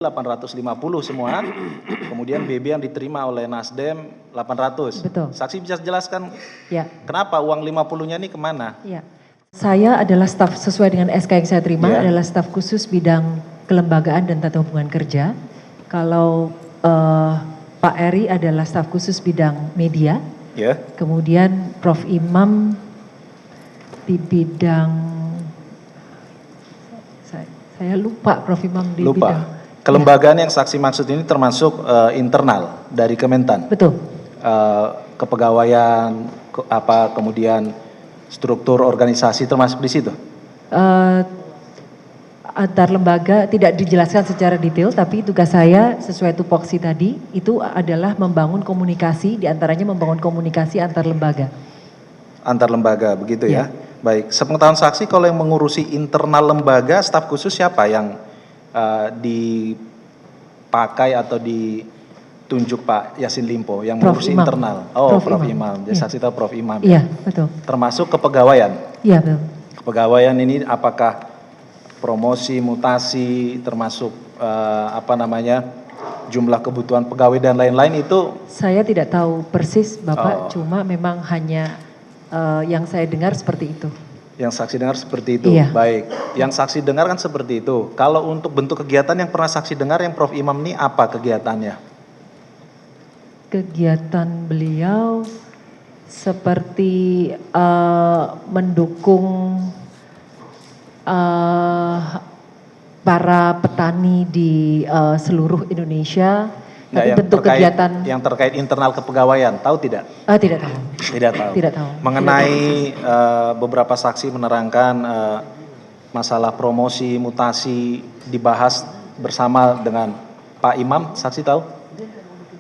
850 semua, kemudian BB yang diterima oleh Nasdem 800. Betul. Saksi bisa jelaskan Ya. kenapa uang 50-nya ini kemana? Ya. Saya adalah staf sesuai dengan SK yang saya terima, Ya. adalah staf khusus bidang kelembagaan dan tata hubungan kerja. Kalau Pak Eri adalah staf khusus bidang media. Ya. Kemudian Prof. Imam di bidang, saya lupa Prof. Imam di Lupa. bidang. Kelembagaan yang saksi maksud ini termasuk internal dari Kementan. Betul. Kepegawaian, kemudian struktur organisasi termasuk di situ. Antar lembaga tidak dijelaskan secara detail, tapi tugas saya sesuai tupoksi tadi itu adalah membangun komunikasi, diantaranya membangun komunikasi antar lembaga. Antar lembaga, begitu ya. Baik, sepengetahuan saksi kalau yang mengurusi internal lembaga, staf khusus siapa yang dipakai atau ditunjuk Pak Yassin Limpo yang mengurusi internal? Oh, Prof. Imam. Jadi saksi tahu Prof. Imam. Iya, betul. Termasuk kepegawaian. Iya, betul. Kepegawaian ini apakah promosi, mutasi, termasuk jumlah kebutuhan pegawai dan lain-lain itu? Saya tidak tahu persis Bapak, cuma memang hanya yang saya dengar seperti itu. Yang saksi dengar seperti itu, iya. Baik. Yang saksi dengar kan seperti itu. Kalau untuk bentuk kegiatan yang pernah saksi dengar yang Prof. Imam ini apa kegiatannya? Kegiatan beliau seperti mendukung para petani di seluruh Indonesia. Tapi bentuk kegiatan yang terkait internal kepegawaian, tahu tidak? Tidak tahu. Tidak tahu. Tidak tahu. Mengenai beberapa saksi menerangkan masalah promosi, mutasi dibahas bersama dengan Pak Imam, saksi tahu?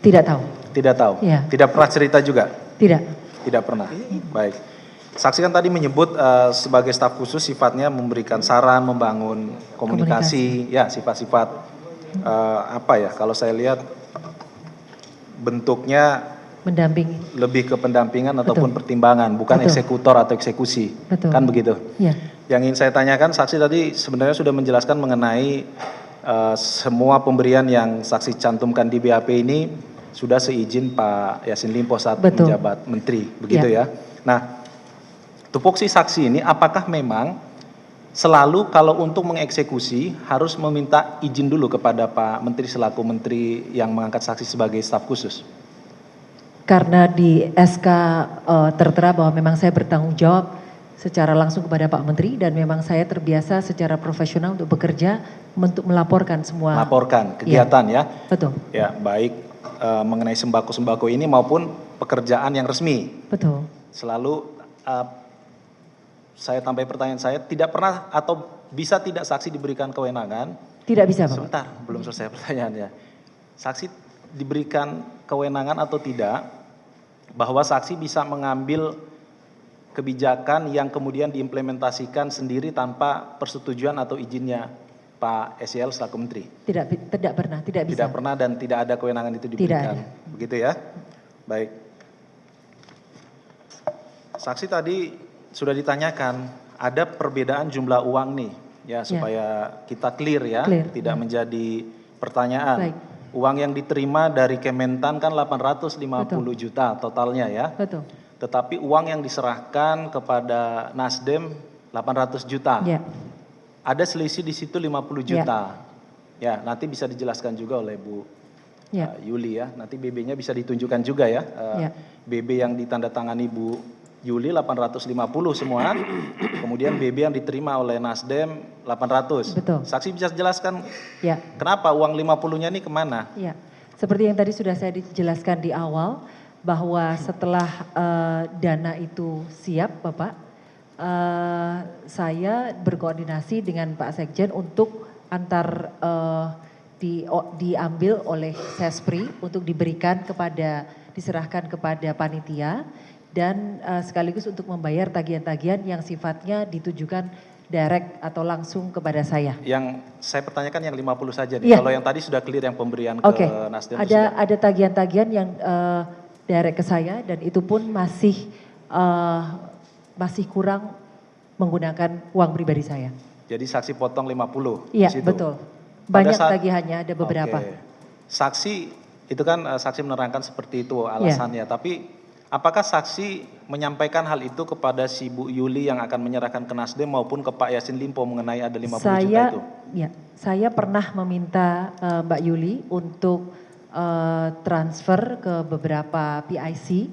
Tidak tahu. Tidak tahu. Ya. Tidak pernah cerita juga? Tidak. Tidak pernah. Baik. Saksi kan tadi menyebut sebagai staf khusus sifatnya memberikan saran, membangun komunikasi. Ya, sifat-sifat kalau saya lihat bentuknya mendampingi, lebih ke pendampingan ataupun pertimbangan, bukan eksekutor atau eksekusi. Betul. Kan begitu? Ya. Yang ingin saya tanyakan, saksi tadi sebenarnya sudah menjelaskan mengenai semua pemberian yang saksi cantumkan di BAP ini sudah seizin Pak Yassin Limpo saat menjabat menteri, begitu ya. Nah, tupoksi saksi ini apakah memang selalu kalau untuk mengeksekusi harus meminta izin dulu kepada Pak Menteri selaku menteri yang mengangkat saksi sebagai staf khusus? Karena di SK tertera bahwa memang saya bertanggung jawab secara langsung kepada Pak Menteri dan memang saya terbiasa secara profesional untuk bekerja untuk melaporkan semua. Melaporkan kegiatan ya? Betul. Ya, baik mengenai sembako-sembako ini maupun pekerjaan yang resmi. Betul. Selalu saya tambah pertanyaan saya, tidak pernah atau bisa tidak saksi diberikan kewenangan? Tidak bisa, Pak. Sebentar, belum selesai pertanyaannya. Saksi diberikan kewenangan atau tidak bahwa saksi bisa mengambil kebijakan yang kemudian diimplementasikan sendiri tanpa persetujuan atau izinnya Pak SYL selaku menteri? Tidak pernah, tidak bisa. Tidak pernah dan tidak ada kewenangan itu diberikan. Tidak ada. Begitu ya? Baik. Saksi tadi sudah ditanyakan, ada perbedaan jumlah uang nih, ya supaya kita clear ya, tidak menjadi pertanyaan. Baik. Uang yang diterima dari Kementan kan 850 juta totalnya ya. Betul. Tetapi uang yang diserahkan kepada Nasdem 800 juta. Ya. Ada selisih di situ 50 juta. Ya, nanti bisa dijelaskan juga oleh Bu Yuli ya. Nanti BB-nya bisa ditunjukkan juga ya. BB yang ditandatangani Bu Yuli 850 semua, kemudian BB yang diterima oleh Nasdem 800. Betul. Saksi bisa jelaskan kenapa uang 50-nya ini kemana? Ya, seperti yang tadi sudah saya jelaskan di awal, bahwa setelah dana itu siap Bapak, saya berkoordinasi dengan Pak Sekjen untuk diambil oleh Sespri untuk diserahkan kepada panitia, dan sekaligus untuk membayar tagihan-tagihan yang sifatnya ditujukan direct atau langsung kepada saya. Yang saya pertanyakan yang 50 saja nih. Kalau yang tadi sudah clear yang pemberian ke Nasdem. Ada tagihan-tagihan yang direct ke saya dan itu pun masih kurang menggunakan uang pribadi saya. Jadi saksi potong 50. Iya, betul. Banyak tagihannya, ada beberapa. Oke. Saksi itu kan saksi menerangkan seperti itu alasannya, tapi apakah saksi menyampaikan hal itu kepada si Bu Yuli yang akan menyerahkan ke Nasdem maupun ke Pak Yassin Limpo mengenai ada 50 juta itu? Ya, saya pernah meminta Mbak Yuli untuk transfer ke beberapa PIC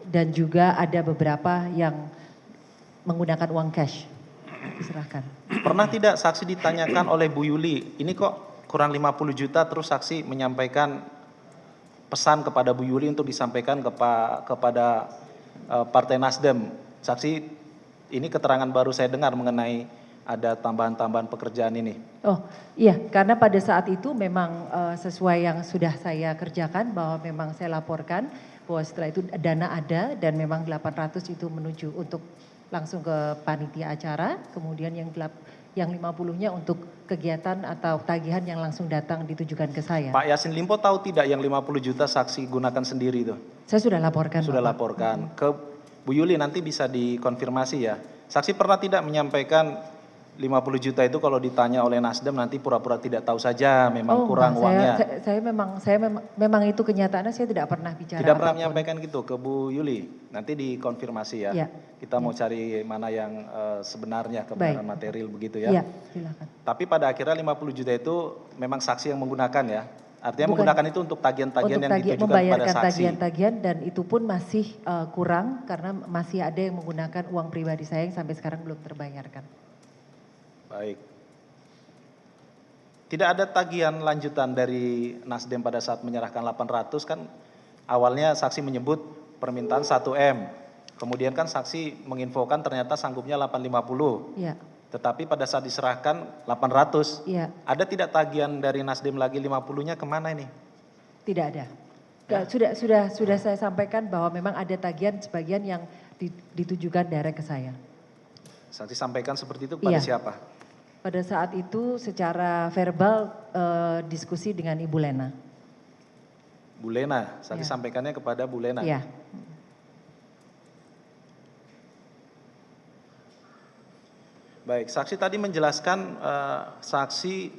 dan juga ada beberapa yang menggunakan uang cash diserahkan. Pernah tidak saksi ditanyakan oleh Bu Yuli, ini kok kurang 50 juta terus saksi menyampaikan pesan kepada Bu Yuli untuk disampaikan kepada Partai Nasdem. Saksi, ini keterangan baru saya dengar mengenai ada tambahan-tambahan pekerjaan ini. Oh iya, karena pada saat itu memang sesuai yang sudah saya kerjakan bahwa memang saya laporkan bahwa setelah itu dana ada dan memang 800 itu menuju untuk langsung ke panitia acara, kemudian yang 50-nya untuk kegiatan atau tagihan yang langsung datang ditujukan ke saya. Pak Yassin Limpo tahu tidak yang 50 juta saksi gunakan sendiri itu? Saya sudah laporkan. Sudah Bapak. laporkan. Ke Bu Yuli nanti bisa dikonfirmasi ya. Saksi pernah tidak menyampaikan 50 juta itu kalau ditanya oleh Nasdem nanti pura-pura tidak tahu saja, memang kurang uangnya. Saya memang itu kenyataannya, saya tidak pernah bicara. Tidak pernah menyampaikan gitu ke Bu Yuli. Nanti dikonfirmasi ya. Ya. Kita mau cari mana yang sebenarnya kebenaran material begitu ya. Iya, silakan. Tapi pada akhirnya 50 juta itu memang saksi yang menggunakan ya. Artinya menggunakan itu untuk tagihan-tagihan yang ditujukan kepada membayarkan saksi. Tagihan-tagihan dan itu pun masih kurang karena masih ada yang menggunakan uang pribadi saya yang sampai sekarang belum terbayarkan. Baik. Tidak ada tagihan lanjutan dari Nasdem pada saat menyerahkan 800 kan awalnya saksi menyebut permintaan 1M. Kemudian kan saksi menginfokan ternyata sanggupnya 850. Iya. Tetapi pada saat diserahkan 800. Iya. Ada tidak tagihan dari Nasdem lagi 50-nya kemana ini? Tidak ada. Ya. Sudah saya sampaikan bahwa memang ada tagihan sebagian yang ditujukan direct ke saya. Saksi sampaikan seperti itu kepada siapa? Pada saat itu secara verbal diskusi dengan Ibu Lena. Bu Lena, saksi sampaikannya kepada Bu Lena? Iya. Baik, saksi tadi menjelaskan saksi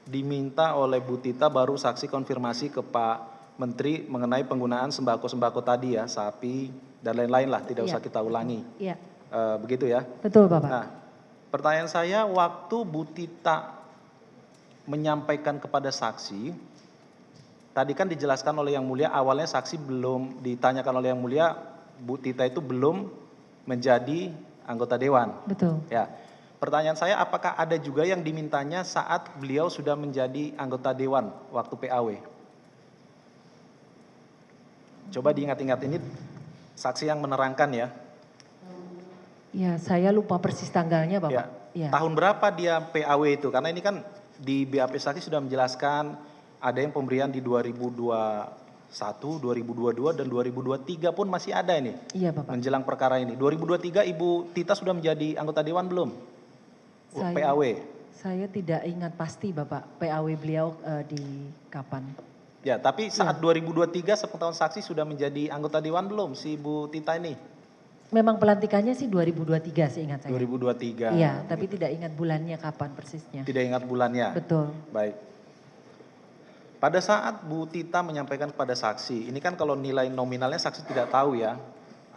diminta oleh Bu Tita baru saksi konfirmasi ke Pak Menteri mengenai penggunaan sembako-sembako tadi ya, sapi dan lain-lain lah, tidak usah kita ulangi. Iya. Begitu ya? Betul Bapak. Nah, pertanyaan saya waktu Bu Tita menyampaikan kepada saksi, tadi kan dijelaskan oleh Yang Mulia awalnya saksi belum ditanyakan oleh Yang Mulia, Bu Tita itu belum menjadi anggota dewan. Betul. Ya. Pertanyaan saya apakah ada juga yang dimintanya saat beliau sudah menjadi anggota dewan waktu PAW? Coba diingat-ingat, ini saksi yang menerangkan ya. Ya, saya lupa persis tanggalnya Bapak. Ya. Tahun berapa dia PAW itu? Karena ini kan di BAP saksi sudah menjelaskan ada yang pemberian di 2021, 2022 dan 2023 pun masih ada ini. Iya Bapak. Menjelang perkara ini. 2023 Ibu Tita sudah menjadi anggota dewan belum? PAW. Saya tidak ingat pasti Bapak PAW beliau di kapan. Ya, tapi saat 2023 sepengetahuan saksi sudah menjadi anggota dewan belum si Bu Tita ini? Memang pelantikannya sih 2023 seingat saya. 2023. Iya, tapi tidak ingat bulannya kapan persisnya. Tidak ingat bulannya? Betul. Baik. Pada saat Bu Tita menyampaikan kepada saksi, ini kan kalau nilai nominalnya saksi tidak tahu ya,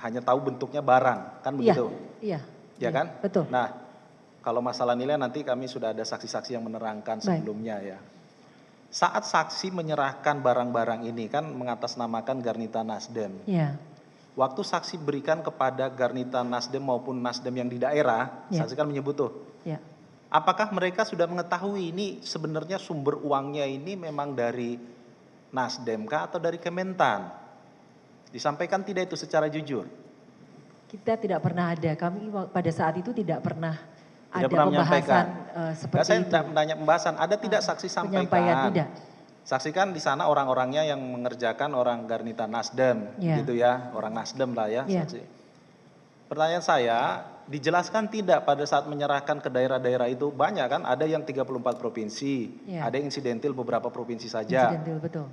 hanya tahu bentuknya barang, kan begitu? Iya. Ya kan? Betul. Nah, kalau masalah nilai nanti kami sudah ada saksi-saksi yang menerangkan sebelumnya ya. Saat saksi menyerahkan barang-barang ini kan mengatasnamakan Garnita Nasdem. Iya. Waktu saksi berikan kepada Garnita Nasdem maupun Nasdem yang di daerah, saksi kan menyebut tuh. Iya. Apakah mereka sudah mengetahui ini sebenarnya sumber uangnya ini memang dari Nasdem kah atau dari Kementan? Disampaikan tidak itu secara jujur? Kita tidak pernah ada, kami pada saat itu tidak pernah tidak ada pernah pembahasan seperti saya itu. Saya menanya pembahasan, ada tidak saksi sampaikan? Penyampaian tidak. Saksi kan di sana orang-orangnya yang mengerjakan orang Garnita Nasdem, gitu ya, orang Nasdem lah ya. Saksi. Pertanyaan saya, dijelaskan tidak pada saat menyerahkan ke daerah-daerah itu banyak kan? Ada yang 34 provinsi, ada yang insidentil beberapa provinsi saja. Insidentil, betul.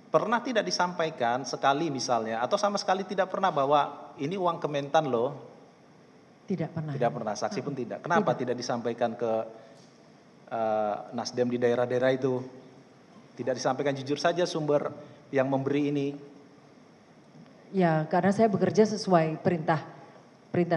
Pernah tidak disampaikan sekali misalnya, atau sama sekali tidak pernah bahwa ini uang Kementan loh? Tidak pernah. Tidak pernah, saksi pun tidak. Kenapa tidak disampaikan ke Nasdem di daerah-daerah itu. Tidak disampaikan jujur saja sumber yang memberi ini. Ya, karena saya bekerja sesuai perintah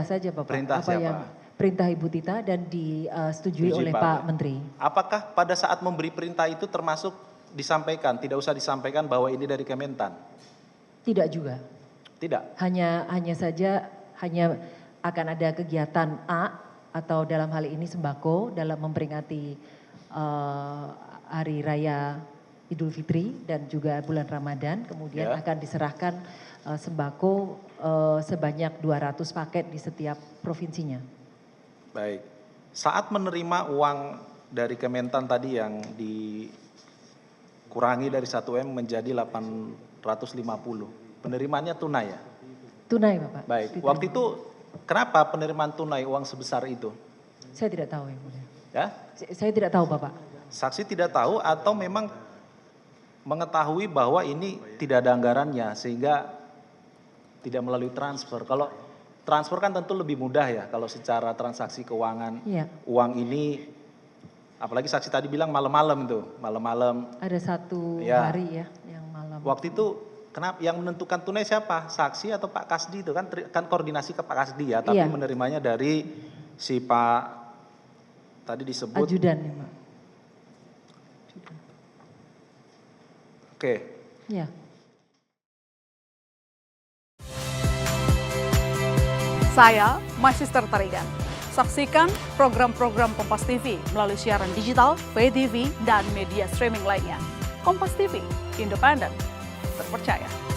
saja Bapak. Perintah apa siapa? yang perintah Ibu Tita dan disetujui oleh Pak Menteri. Apakah pada saat memberi perintah itu termasuk disampaikan, tidak usah disampaikan bahwa ini dari Kementan? Tidak juga. Tidak. Hanya akan ada kegiatan A atau dalam hal ini sembako dalam memperingati Hari Raya Idul Fitri dan juga bulan Ramadan. Kemudian akan diserahkan sembako sebanyak 200 paket di setiap provinsinya. Baik. Saat menerima uang dari Kementan tadi yang dikurangi dari 1M menjadi 850. Penerimaannya tunai ya? Tunai Bapak. Baik. Waktu itu kenapa penerimaan tunai uang sebesar itu? Saya tidak tahu yang mulia. Ya? Saya tidak tahu Bapak. Saksi tidak tahu atau memang mengetahui bahwa ini tidak ada anggarannya sehingga tidak melalui transfer. Kalau transfer kan tentu lebih mudah ya kalau secara transaksi keuangan. Iya. Uang ini apalagi saksi tadi bilang malam-malam itu, malam-malam. Ada satu hari ya yang malam. Waktu itu kenapa yang menentukan tunai siapa? Saksi atau Pak Kasdi itu kan koordinasi ke Pak Kasdi ya, tapi menerimanya dari si Pak tadi disebut ajudan ya, Pak. Oke. Ya. Saya Magister Tarigan. Saksikan program-program Kompas TV melalui siaran digital, pay TV, dan media streaming lainnya. Kompas TV, independen, terpercaya.